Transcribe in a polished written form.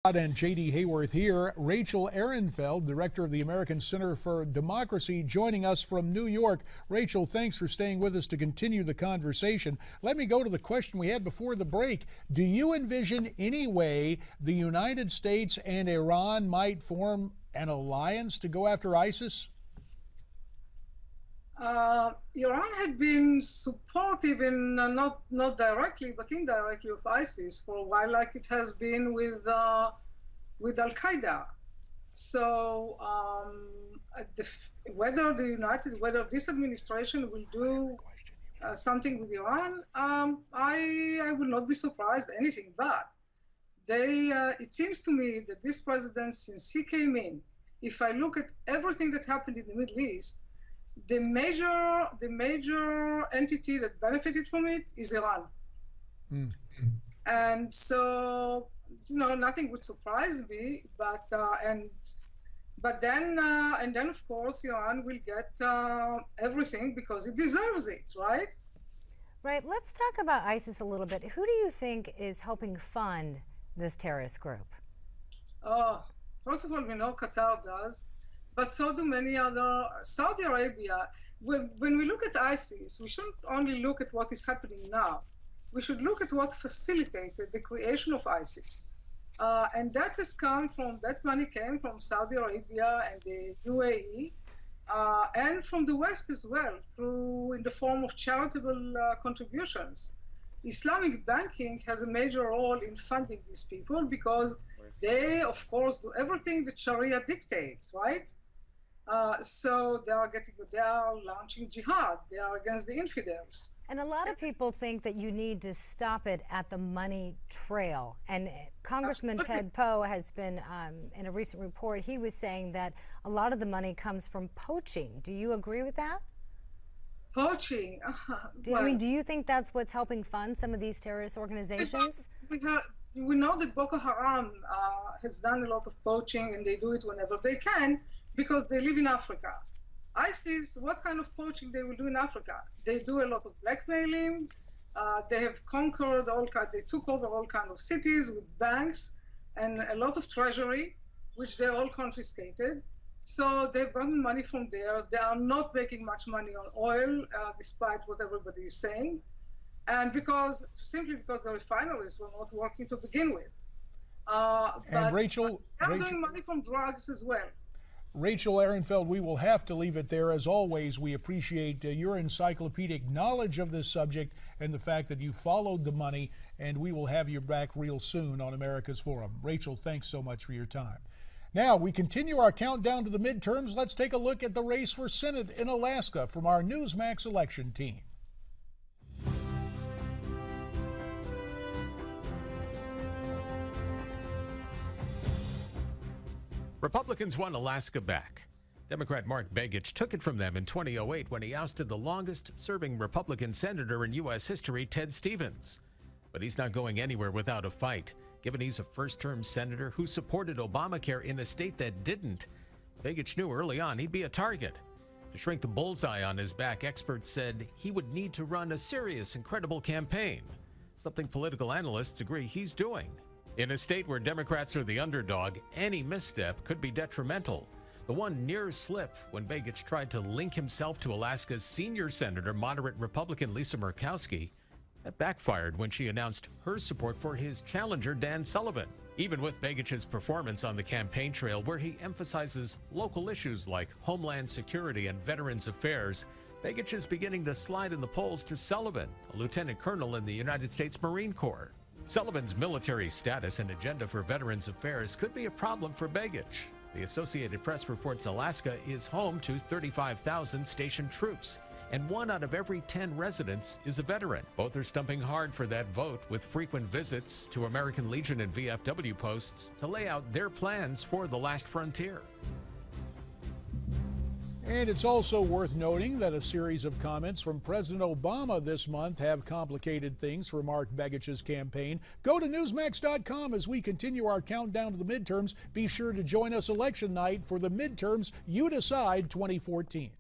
And J.D. Hayworth here. Rachel Ehrenfeld, director of the American Center for Democracy, joining us from New York. Rachel, thanks for staying with us to continue the conversation. Let me go to the question we had before the break. Do you envision any way the United States and Iran might form an alliance to go after ISIS? Iran had been supportive in not directly but indirectly of ISIS for a while, like it has been with Al Qaeda. So whether this administration will do something with Iran, I will not be surprised anything. But it seems to me that this president, since he came in, if I look at everything that happened in the Middle East, the major entity that benefited from it is Iran. And so, nothing would surprise me, but then of course Iran will get everything because it deserves it, right? Right. Let's talk about ISIS a little bit. Who do you think is helping fund this terrorist group? First of all, we know Qatar does. But so do many other. Saudi Arabia, when we look at ISIS, we shouldn't only look at what is happening now. We should look at what facilitated the creation of ISIS. And that money came from Saudi Arabia and the UAE, and from the West as well, in the form of charitable contributions. Islamic banking has a major role in funding these people because they, of course, do everything that Sharia dictates, right? So they are launching jihad. They are against the infidels. And a lot of people think that you need to stop it at the money trail. And Congressman Ted Poe has been, in a recent report, he was saying that a lot of the money comes from poaching. Do you agree with that? Poaching? Do you think that's what's helping fund some of these terrorist organizations? We know that Boko Haram has done a lot of poaching, and they do it whenever they can because they live in Africa. ISIS, what kind of poaching they will do in Africa? They do a lot of blackmailing. They have conquered they took over all kinds of cities with banks and a lot of treasury, which they all confiscated. So they've gotten money from there. They are not making much money on oil, despite what everybody is saying. And simply because the refineries were not working to begin with. And Rachel, they're doing money from drugs as well. Rachel Ehrenfeld, we will have to leave it there. As always, we appreciate your encyclopedic knowledge of this subject and the fact that you followed the money, and we will have you back real soon on America's Forum. Rachel, thanks so much for your time. Now, we continue our countdown to the midterms. Let's take a look at the race for Senate in Alaska from our Newsmax election team. Republicans won Alaska back. Democrat Mark Begich took it from them in 2008 when he ousted the longest-serving Republican senator in U.S. history, Ted Stevens. But he's not going anywhere without a fight, given he's a first-term senator who supported Obamacare in a state that didn't. Begich knew early on he'd be a target. To shrink the bullseye on his back, experts said he would need to run a serious and credible campaign, something political analysts agree he's doing. In a state where Democrats are the underdog, any misstep could be detrimental. The one near slip when Begich tried to link himself to Alaska's senior senator, moderate Republican Lisa Murkowski, that backfired when she announced her support for his challenger, Dan Sullivan. Even with Begich's performance on the campaign trail, where he emphasizes local issues like homeland security and veterans affairs, Begich is beginning to slide in the polls to Sullivan, a lieutenant colonel in the United States Marine Corps. Sullivan's military status and agenda for veterans affairs could be a problem for Begich. The Associated Press reports Alaska is home to 35,000 stationed troops, and 1 out of every 10 residents is a veteran. Both are stumping hard for that vote, with frequent visits to American Legion and VFW posts to lay out their plans for the last frontier. And it's also worth noting that a series of comments from President Obama this month have complicated things for Mark Begich's campaign. Go to Newsmax.com as we continue our countdown to the midterms. Be sure to join us election night for the midterms You Decide 2014.